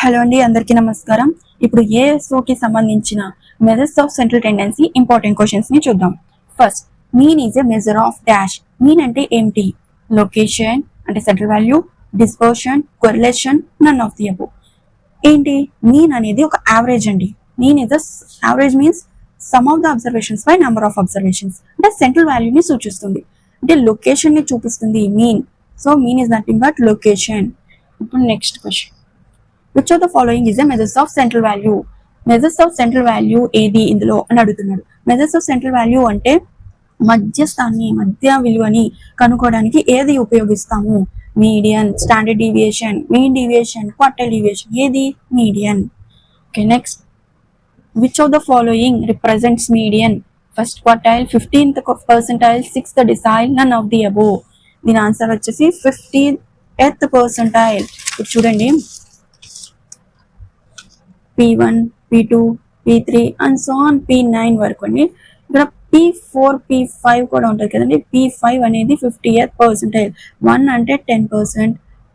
Hello అండి, అందరికీ నమస్కారం. ఇప్పుడు ఏఎస్ఓకి సంబంధించిన measures of central tendency important questions ని చూద్దాం. First, mean is a measure of dash. Mean అంటే ఏంటి? లొకేషన్ అంటే central value, dispersion, correlation, none of the above. ఏంటి? మీన్ అనేది ఒక యావరేజ్ అండి. Mean is average means sum of the observations by number of observations. అంటే central వాల్యూని సూచిస్తుంది, అంటే లొకేషన్ ని చూపిస్తుంది mean. So mean is nothing but location. ఇప్పుడు next question, which of the following is the measures of central value? Measures of central value ఏది ఇందులో అని అడుగుతున్నాడు. మెజర్స్ ఆఫ్ సెంట్రల్ వాల్యూ అంటే మధ్య విలువని కనుక్కోవడానికి ఏది ఉపయోగిస్తాము? Median, standard deviation, mean deviation, quartile deviation. ఏది? Median. Okay, next, which of the following represents median? First quartile, 15th percentile, 6th decile, none of the above. దీని ఆన్సర్ వచ్చేసి 50th percentile. ఇప్పుడు చూడండి, P1, P2, P3 and so on P9 వరకు అండి. ఇక్కడ P4, P5 కూడా ఉంటుంది కదండి. P5 అనేది 50th పర్సెంటైల్. 1 అంటే 10%,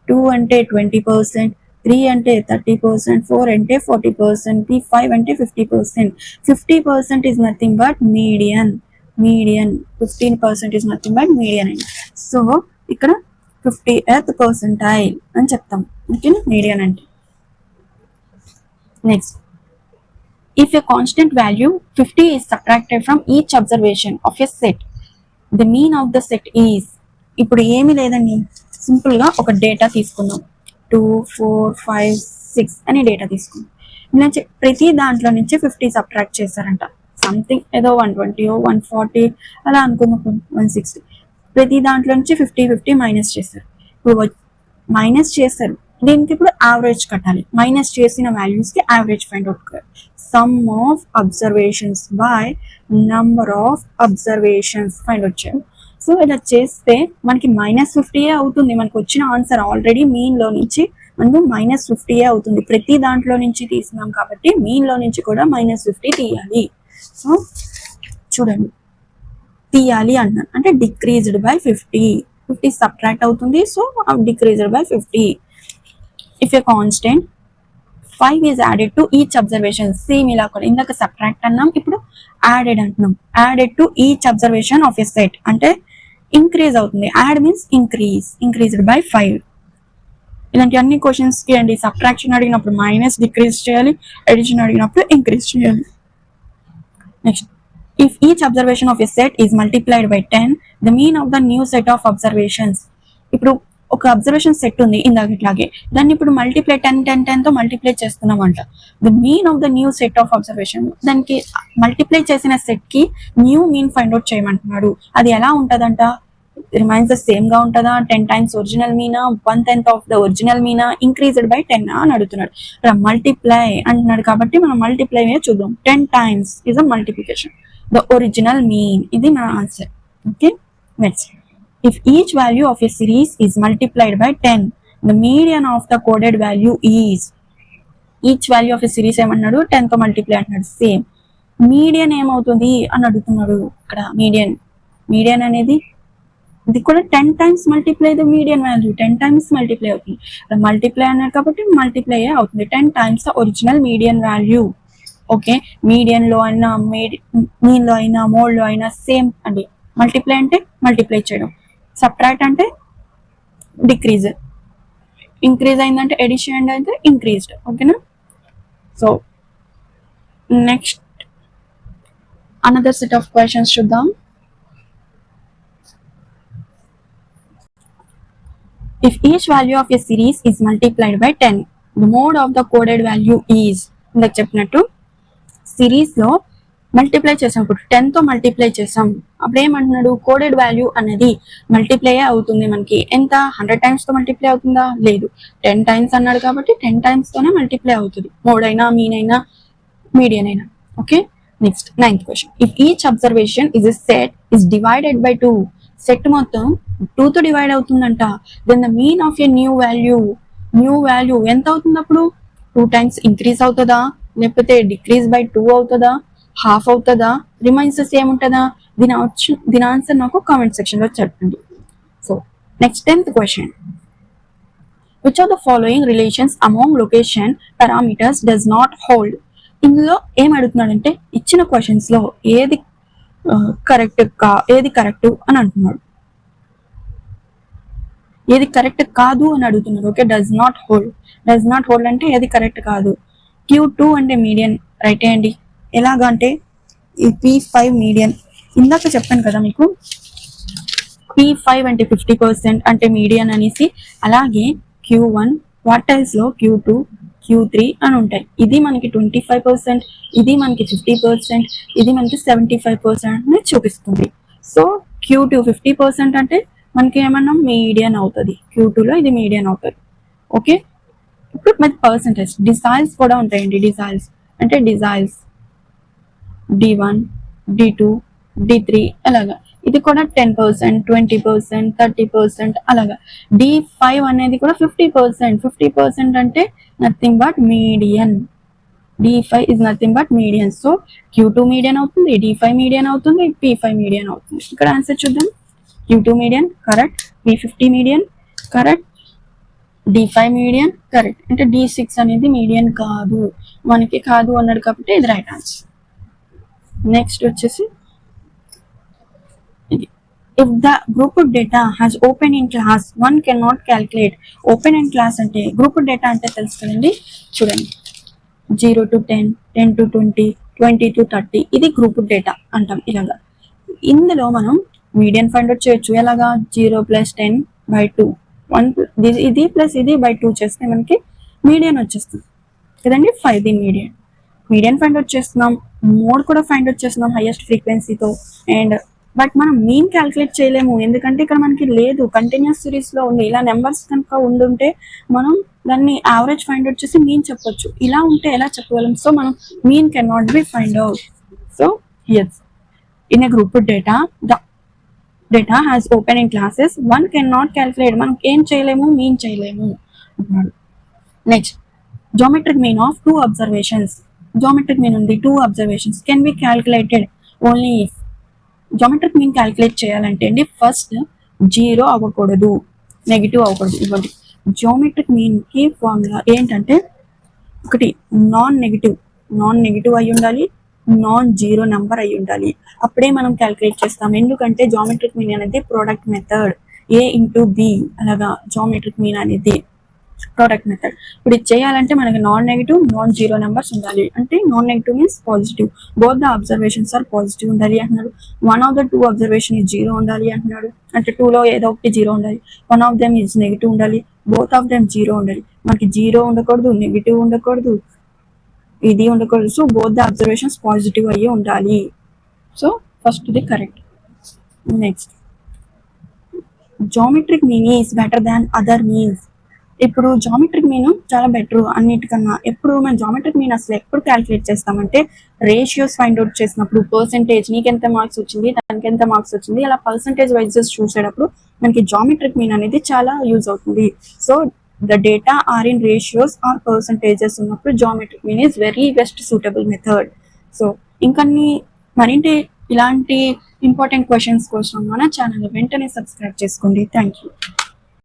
2 అంటే 20%, 3 అంటే 30%, 4 అంటే 40%, P5 అంటే 50%. 50% is nothing but median. 15% is nothing but median అండి. సో ఇక్కడ 50th పర్సెంటైల్ అని చెప్తాం. ఓకే, మీడియన్ అంటే. Next, if a constant value 50 is subtracted from each observation of a set, the mean of the set is. ఇప్పుడు ఏమీ లేదండి, simple గా ఒక డేటా తీసుకుందాం. 2, 4, 5, 6 అనే డేటా తీసుకుందాం. ప్రతి దాంట్లో నుంచి 50 సబ్ట్రాక్ట్ చేశారంట. సంథింగ్ ఏదో 120, 140 అలా అనుకుందాం, 160. ప్రతి దాంట్లో నుంచి 50 మైనస్ చేశారు. ఇప్పుడు మైనస్ చేశారు, దీనికి ఇప్పుడు యావరేజ్ కట్టాలి. మైనస్ చేసిన వాల్యూస్ కి యావరేజ్ ఫైండ్ అవుట్ చేయాలి. Some of observations by number of observations find out చేయాలి. సో ఇలా చేస్తే మనకి -50 అవుతుంది. మనకు వచ్చిన ఆన్సర్ ఆల్రెడీ మీన్ లో నుంచి మనకు -50 అవుతుంది. ప్రతి దాంట్లో నుంచి తీసినాం కాబట్టి మీన్ లో నుంచి కూడా -50 తీయాలి. సో చూడండి, తీయాలి అన్నాను అంటే డిక్రీజ్డ్ బై 50 సబ్ట్రాక్ట్ అవుతుంది. So decreased by 50. If a constant 5 is added to each observation, same ఇలా కూడా ఇందాక సబ్ట్రాక్ట్ అన్నాం, ఇప్పుడు యాడెడ్ అంటున్నాం. Added to each observation of a set అంటే ఇంక్రీజ్ అవుతుంది. Add means increased by 5. ఇలాంటి అన్ని క్వశ్చన్స్ కి అండి, సబ్ట్రాక్షన్ అడిగినప్పుడు మైనస్ డిక్రీజ్ చేయాలి, ఎడిషన్ అడిగినప్పుడు ఇంక్రీజ్ చేయాలి. Next, if each observation of a set is multiplied by 10, the mean of the new set of observations. ఇప్పుడు ఒక అబ్జర్వేషన్ సెట్ ఉంది ఇందాకట్లాగే, దాన్ని ఇప్పుడు మల్టిప్లై 10 తో మల్టిప్లై చేస్తున్నాం అంట. The mean of the new set of observation, దానికి మల్టిప్లై చేసిన సెట్ కి న్యూ మీన్ ఫైండ్ అవుట్ చేయమంటున్నాడు. అది ఎలా ఉంటదంట? రిమైన్స్ ద సేమ్ గా ఉంటుందా? 10 times original Meena, 1/10 of the original Meena, increased by 10 అని అడుగుతున్నాడు. మల్టిప్లై అంటున్నాడు కాబట్టి మనం మల్టిప్లై చూద్దాం. 10 times is a multiplication. The original mean, ఇది మన answer. Okay, next, if each value of a series is multiplied by 10, the median of the coded value is. each value of a series ఏమన్నాడు? 10 తో multiply అంటున్నాడు. Same median ఏమవుతుంది అని అడుగుతున్నాడు. ఇక్కడ median అనేది ఇది కూడా 10 times multiply the median value, 10 times multiply అవుతుంది. మల్టిప్లై అన్నాడు కాబట్టి మల్టిప్లై అవుతుంది. 10 times the original median value. Okay, median లో అయినా మీన్ లో అయినా మోడ్ లో అయినా సేమ్ అండి. మల్టిప్లై అంటే మల్టిప్లై చేయడం, సబ్ట్రాక్ట్ అంటే డిక్రీజ్, ఇంక్రీజ్ అయిందంటే ఎడిషన్ అయితే ఇంక్రీజ్డ్. ఓకేనా? So next another set of questions చూద్దాం. If each value of a series is multiplied by 10, the mode of the coded value is. ఇందాక చెప్పినట్టు సిరీస్ లో మల్టిప్లై చేసినప్పుడు 10 తో మల్టిప్లై చేసాం, అప్పుడు ఏమంటున్నాడు? కోడెడ్ వాల్యూ అనేది మల్టిప్లై అవుతుంది. మనకి ఎంత? 100 times తో మల్టిప్లై అవుతుందా? లేదు, 10 times అన్నాడు కాబట్టి 10 times తోనే మల్టిప్లై అవుతుంది. మోడ్ అయినా, మీన్ అయినా, మీడియన్ అయినా. Okay, next 9th question, if each observation is a set is divided by 2, set మొత్తం 2 తో డివైడ్ అవుతుందంట. Then the mean of a new value ఎంత అవుతుంది? అప్పుడు 2 times ఇంక్రీజ్ అవుతుందా, లేకపోతే డిక్రీజ్ బై 2 అవుతుందా, హాఫ్ అవుతుందా, రిమైన్స్ సేమ్ ఉంటుందా? దీని ఆన్సర్ నాకు కామెంట్ సెక్షన్ లో చెప్పండి. So next 10th question, which of the following relations among location parameters does not hold. ఇందులో ఏం అడుగుతున్నాడంటే ఇచ్చిన క్వశ్చన్స్ లో ఏది ఏది కరెక్ట్ అని అంటున్నాడు, ఏది కరెక్ట్ కాదు అని అడుగుతున్నారు. ఓకే, డస్ నాట్ హోల్డ్ అంటే ఏది కరెక్ట్ కాదు. Q2 అంటే మీడియన్ రైట్ అండి. ఎలాగా అంటే ఈ P5 మీడియన్, ఇందాక చెప్పాను కదా మీకు P5 అంటే 50% అంటే మీడియన్ అనేసి. అలాగే Q1 క్వార్టైల్స్ లో Q2 Q3 అని ఉంటాయి. ఇది మనకి 25%, ఇది మనకి 50%, ఇది మనకి 75% చూపిస్తుంది. సో Q2 50% అంటే మనకి ఏమన్నా మీడియన్ అవుతుంది, Q2 లో ఇది మీడియన్ అవుతుంది. ఓకే, ఇప్పుడు మరి పర్సంటేజ్ డిసైల్స్ కూడా ఉంటాయండి. డిసైల్స్ అంటే డిసైల్స్ D1 D2 D3 అలాగా. ఇది కూడా 10%, 20%, 30% అలాగా. D5 అనేది కూడా 50%. 50% అంటే nothing but median. D5 is nothing but median. So Q2 median అవుతుంది, D5 మీడియన్ అవుతుంది, P5 మీడియన్ అవుతుంది. ఇక్కడ ఆన్సర్ చూద్దాం. Q2 median correct, P50 median correct, D5 median correct. అంటే D6 అనేది మీడియన్ కాదు, మనకి కాదు అన్నాడు కాబట్టి ఇది రైట్ ఆన్సర్. నెక్స్ట్ వచ్చేసి ఇది, if the group data has open in class one can not calculate. Open in class అంటే గ్రూప్ డేటా అంటే తెలుసు కదండి. చూడండి 0 to 10, 10 to 20, 20 to 30 ఇది గ్రూప్ డేటా అంటాం. ఇలాగా ఇందులో మనం మీడియన్ ఫైండ్ అవుట్ చేయొచ్చు. ఎలాగా 0 + 10/2, 1 ఇది ప్లస్ ఇది బై 2 చేస్తే మనకి మీడియన్ వచ్చేస్తుంది కదండి. 5 దీని మీడియన్ ఫైండ్ అవుట్ చేస్తున్నాం, మోడ్ కూడా ఫైండ్ అవుట్ చేస్తున్నాం హైయెస్ట్ ఫ్రీక్వెన్సీతో. అండ్ బట్ మనం మీన్ క్యాల్కులేట్ చేయలేము, ఎందుకంటే ఇక్కడ మనకి లేదు, కంటిన్యూస్ సిరీస్ లో ఉంది. ఇలా నెంబర్స్ కనుక ఉండుంటే మనం దాన్ని యావరేజ్ ఫైండ్ అవుట్ చేసి మీన్ చెప్పొచ్చు. ఇలా ఉంటే ఎలా చెప్పగలం? సో మనం mean can not be find out. So yes, in a group data the data has open in classes one can not calculate. మనం ఏం చేయలేము, మీన్ చేయలేము అంటున్నాడు. Next, geometric mean of 2 observations. Geometric mean ఉంది, 2 observations can be calculated only if. geometric mean calculate చేయాలంటే అండి first 0 అవ్వకూడదు, negative అవ్వకూడదు. ఇవ్వండి, geometric mean కి ఫార్ములా ఏంటంటే ఒకటి నాన్ నెగిటివ్ అయి ఉండాలి, నాన్ జీరో నెంబర్ అయి ఉండాలి. అప్పుడే మనం క్యాల్కులేట్ చేస్తాం. ఎందుకంటే జామెట్రిక్ మీన్ అనేది ప్రోడక్ట్ మెథడ్, A × B అలాగా జామెట్రిక్ మీన్ అనేది ప్రోడక్ట్ మెథడ్. ఇప్పుడు ఇది చేయాలంటే మనకి non negative, non zero numbers ఉండాలి. అంటే non negative means positive, both the observations are positive ఉండాలి అంటున్నాడు. One of the 2 observation is 0 ఉండాలి అంటున్నాడు. అంటే 2 లో ఏదో ఒకటి 0 ఉండాలి. One of them is negative ఉండాలి, బోత్ ఆఫ్ దెమ్ 0 ఉండాలి. మనకి 0 ఉండకూడదు, నెగిటివ్ ఉండకూడదు, ఇది ఉండకూడదు. So both the observations positive అయ్యి ఉండాలి. So first the correct. Next, geometric mean is better than other means. ఇప్పుడు జామెట్రిక్ మీన్ చాలా బెటర్ అన్నిటికన్నా. ఎప్పుడు మనం జామెట్రిక్ మీన్ అసలు ఎప్పుడు క్యాల్కులేట్ చేస్తామంటే రేషియోస్ ఫైండ్ అవుట్ చేసినప్పుడు, పర్సెంటేజ్ నీకెంత మార్క్స్ వచ్చింది, దానికి ఎంత మార్క్స్ వచ్చింది, అలా పర్సెంటేజ్ వైజెస్ చూసేటప్పుడు మనకి జామెట్రిక్ మీన్ అనేది చాలా యూజ్ అవుతుంది. So the data are in ratios or percentages ఉన్నప్పుడు geometric mean is very best suitable method. So ఇంకన్ని మరింటి ఇలాంటి ఇంపార్టెంట్ క్వశ్చన్స్ కోసం మన ఛానల్ వెంటనే సబ్స్క్రైబ్ చేసుకోండి. Thank you.